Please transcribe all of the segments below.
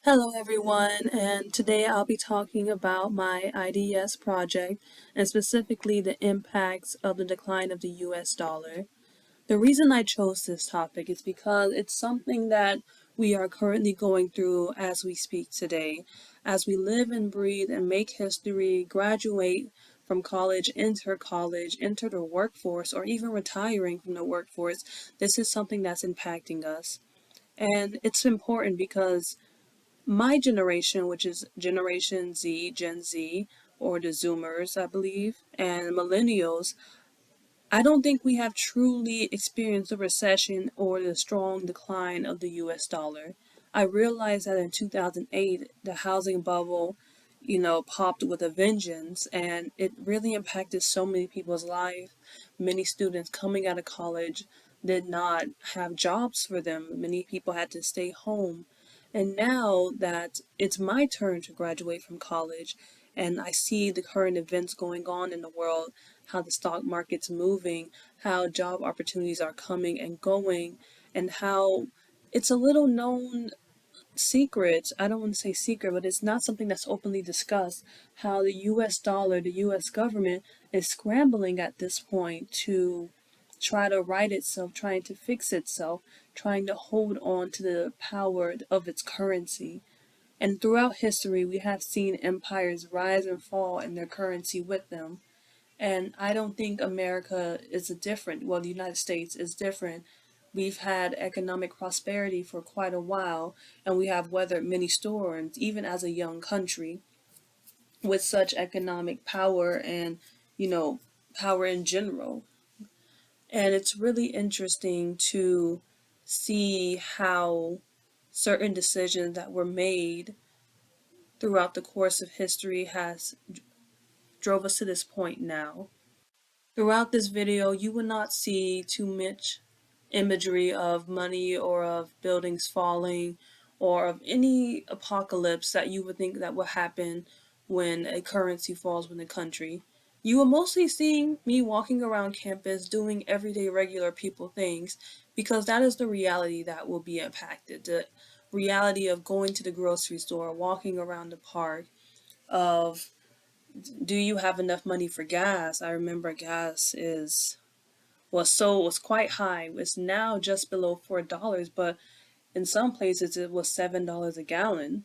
Hello everyone, and today I'll be talking about my IDS project and specifically the impacts of the decline of the US dollar. The reason I chose this topic is because it's something that we are currently going through as we speak today. As we live and breathe and make history, graduate from college, enter the workforce, or even retiring from the workforce, this is something that's impacting us. And it's important because my generation, which is Generation Z, Gen Z, or the Zoomers, I believe, and millennials, I don't think we have truly experienced a recession or the strong decline of the US dollar. I realized that in 2008, the housing bubble, popped with a vengeance, and it really impacted so many people's lives. Many students coming out of college did not have jobs for them. Many people had to stay home. And now that it's my turn to graduate from college and I see the current events going on in the world, how the stock market's moving, how job opportunities are coming and going, and how it's a little known secret. I don't want to say secret, but it's not something that's openly discussed. How the US dollar, the US government is scrambling at this point to try to right itself, trying to fix itself, trying to hold on to the power of its currency. And throughout history, we have seen empires rise and fall and their currency with them. And I don't think America is different. Well, the United States is different. We've had economic prosperity for quite a while, and we have weathered many storms, even as a young country, with such economic power and, you know, power in general. And it's really interesting to see how certain decisions that were made throughout the course of history has drove us to this point now. Throughout this video, you will not see too much imagery of money or of buildings falling or of any apocalypse that you would think that will happen when a currency falls in a country. You will mostly see me walking around campus doing everyday regular people things because that is the reality that will be impacted. The reality of going to the grocery store, walking around the park, of do you have enough money for gas? I remember gas is was quite high. It's now just below $4, but in some places it was $7 a gallon.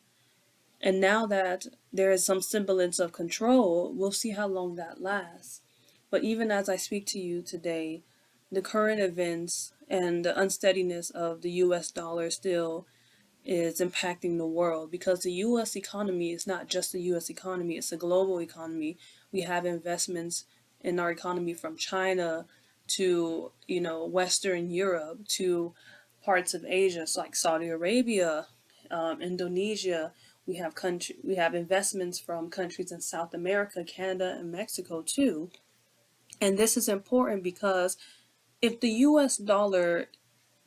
And now that there is some semblance of control, we'll see how long that lasts. But even as I speak to you today, the current events and the unsteadiness of the US dollar still is impacting the world because the US economy is not just the US economy, it's a global economy. We have investments in our economy from China to, Western Europe to parts of Asia, so like Saudi Arabia, Indonesia. We have investments from countries in South America, Canada, and Mexico too. And this is important because if the US dollar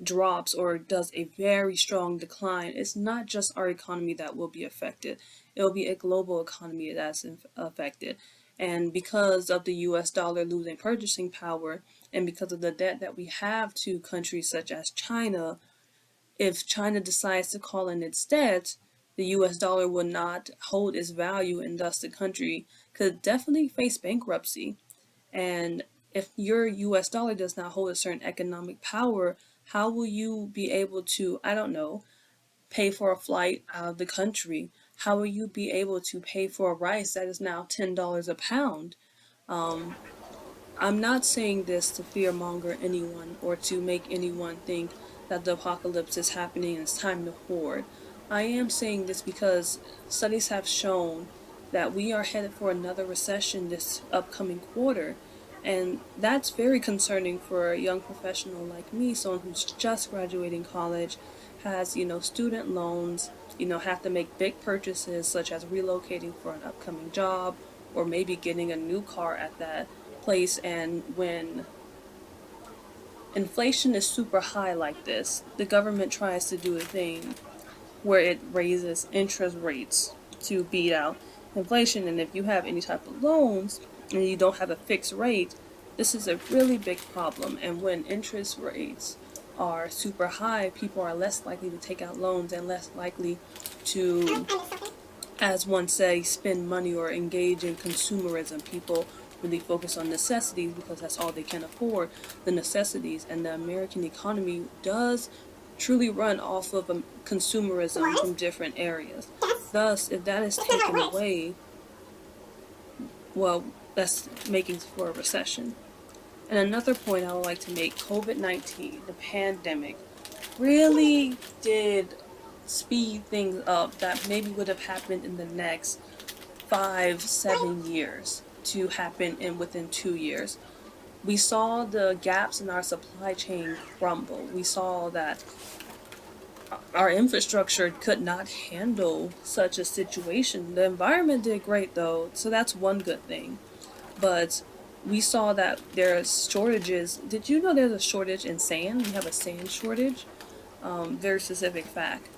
drops or does a very strong decline, it's not just our economy that will be affected. It will be a global economy that's affected. And because of the US dollar losing purchasing power and because of the debt that we have to countries such as China, if China decides to call in its debt, the US dollar will not hold its value and thus the country could definitely face bankruptcy. And if your US dollar does not hold a certain economic power, how will you be able to, I don't know, pay for a flight out of the country? How will you be able to pay for a rice that is now $10 a pound? Um, I'm not saying this to fearmonger anyone or to make anyone think that the apocalypse is happening and it's time to hoard. I am saying this because studies have shown that we are headed for another recession this upcoming quarter. And that's very concerning for a young professional like me, someone who's just graduating college, has, student loans, have to make big purchases such as relocating for an upcoming job or maybe getting a new car at that place. And when inflation is super high like this, the government tries to do a thing where it raises interest rates to beat out inflation. And if you have any type of loans and you don't have a fixed rate, this is a really big problem. And when interest rates are super high, people are less likely to take out loans and less likely to, as one say, spend money or engage in consumerism. People really focus on necessities because that's all they can afford, the necessities. And the American economy does truly run off of consumerism from different areas. Thus, if that is taken away, well, that's making for a recession. And another point I would like to make, COVID-19, the pandemic, really did speed things up that maybe would have happened in the next 5, 7 years to happen in within 2 years. We saw the gaps in our supply chain crumble. We saw that our infrastructure could not handle such a situation. The environment did great though, so that's one good thing. But we saw that there's shortages. Did you know there's a shortage in sand? We have a sand shortage. Very specific fact.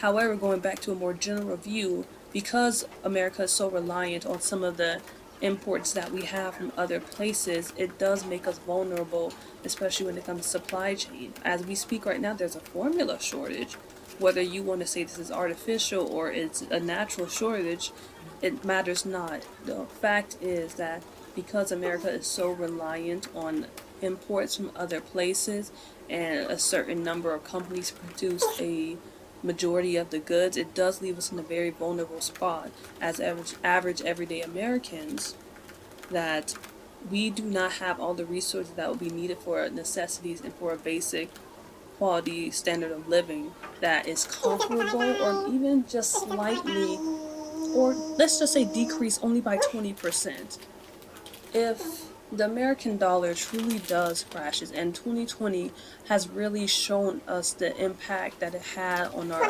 However, going back to a more general view, because America is so reliant on some of the imports that we have from other places, it does make us vulnerable, especially when it comes to supply chain. As we speak right now, there's a formula shortage. Whether you want to say this is artificial or it's a natural shortage, it matters not. The fact is that because America is so reliant on imports from other places and a certain number of companies produce a majority of the goods, it does leave us in a very vulnerable spot as average everyday Americans, that we do not have all the resources that would be needed for necessities and for a basic quality standard of living that is comparable or even just slightly, or let's just say decrease only by 20%. If the American dollar truly does crashes, and 2020 has really shown us the impact that it had on our,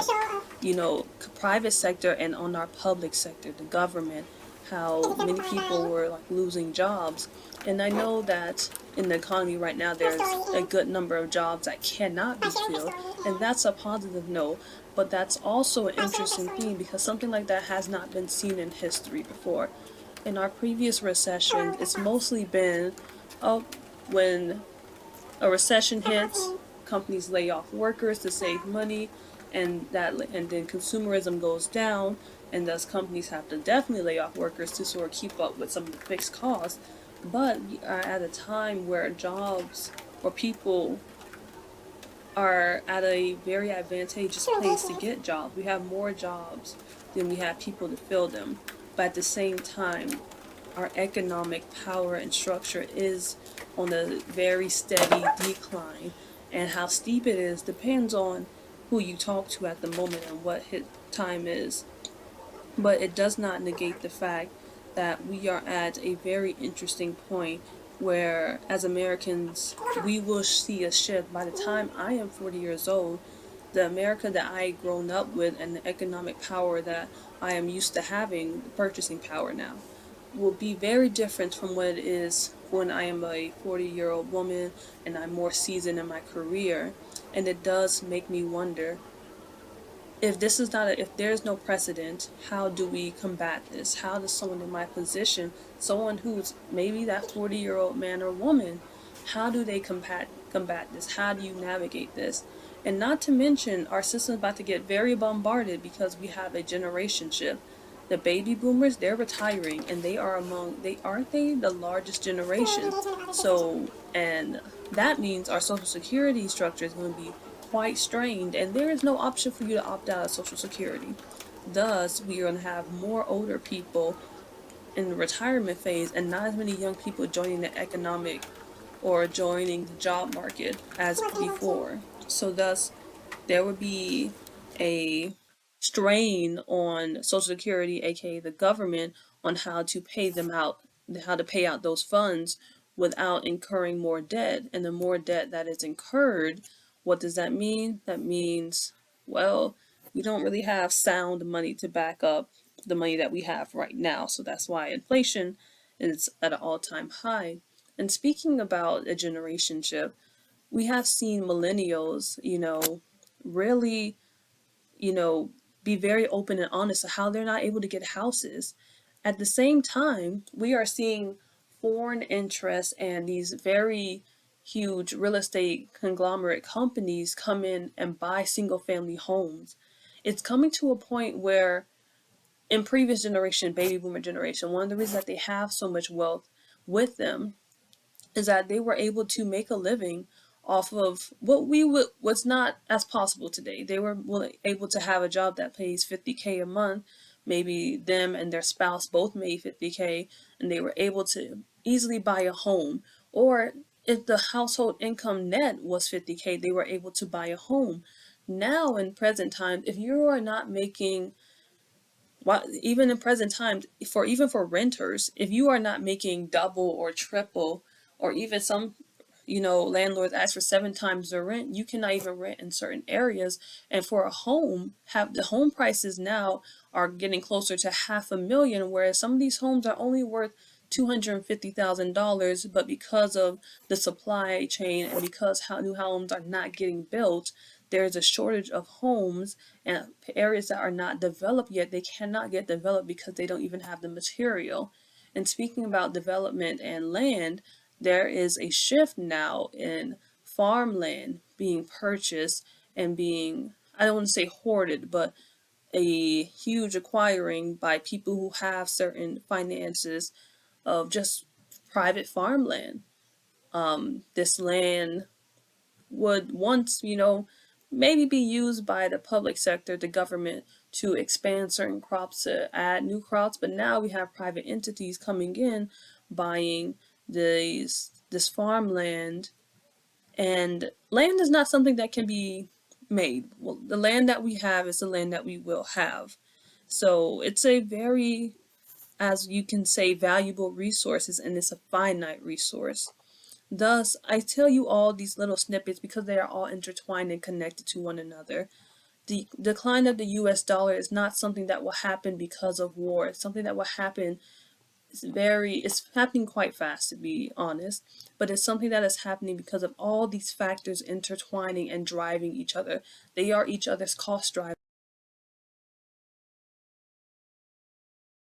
private sector and on our public sector, the government, how many people were like losing jobs. And I know that in the economy right now there's a good number of jobs that cannot be filled, and that's a positive note. But that's also an interesting thing because something like that has not been seen in history before. In our previous recessions, it's mostly been, oh, when a recession hits, companies lay off workers to save money, and then consumerism goes down, and thus companies have to definitely lay off workers to sort of keep up with some of the fixed costs. But we are at a time where jobs or people are at a very advantageous place to get jobs. We have more jobs than we have people to fill them. But at the same time, our economic power and structure is on a very steady decline. And how steep it is depends on who you talk to at the moment and what his time is. But it does not negate the fact that we are at a very interesting point where, as Americans, we will see a shift. By the time I am 40 years old, the America that I grown up with and the economic power that I am used to having, the purchasing power now, will be very different from what it is when I am a 40-year-old woman and I'm more seasoned in my career. And it does make me wonder, if this is not if there's no precedent, how do we combat this? How does someone in my position, someone who's maybe that 40-year-old man or woman, how do they combat this? How do you navigate this? And not to mention, our system is about to get very bombarded because we have a generation shift. The baby boomers, they're retiring, and they are among they aren't they the largest generation. So, and that means our social security structure is going to be quite strained, and there is no option for you to opt out of social security. Thus, we are going to have more older people in the retirement phase and not as many young people joining the economic or joining the job market as before. So thus, there would be a strain on Social Security, aka the government, on how to pay them out, how to pay out those funds without incurring more debt. And the more debt that is incurred, what does that mean? That means, well, we don't really have sound money to back up the money that we have right now. So that's why inflation is at an all-time high. And speaking about a generation shift, we have seen millennials, really, you know, be very open and honest to how they're not able to get houses. At the same time, we are seeing foreign interests and these very huge real estate conglomerate companies come in and buy single family homes. It's coming to a point where in previous generation, baby boomer generation, one of the reasons that they have so much wealth with them is that they were able to make a living off of what we would what's not as possible today. They were able to have a job that pays 50K a month. Maybe them and their spouse both made 50K, and they were able to easily buy a home. Or if the household income net was 50K, they were able to buy a home. Now in present times, if you are not making, well, even in present times, for even for renters, if you are not making double or triple, or even some, landlords ask for 7 times the rent, you cannot even rent in certain areas. And for a home, have the home prices now are getting closer to 500,000, whereas some of these homes are only worth $250,000, but because of the supply chain and because how new homes are not getting built, there's a shortage of homes, and areas that are not developed yet, they cannot get developed because they don't even have the material. And speaking about development and land, there is a shift now in farmland being purchased and being, I don't want to say hoarded, but a huge acquiring by people who have certain finances of just private farmland. This land would once, maybe be used by the public sector, the government, to expand certain crops, to add new crops, but now we have private entities coming in, buying this farmland, and land is not something that can be made. Well, the land that we have is the land that we will have. So it's a very, as you can say, valuable resources, and it's a finite resource. Thus, I tell you all these little snippets because they are all intertwined and connected to one another. The decline of the US dollar is not something that will happen because of war. It's something that will happen, it's happening quite fast, to be honest, but it's something that is happening because of all these factors intertwining and driving each other. They are each other's cost drivers.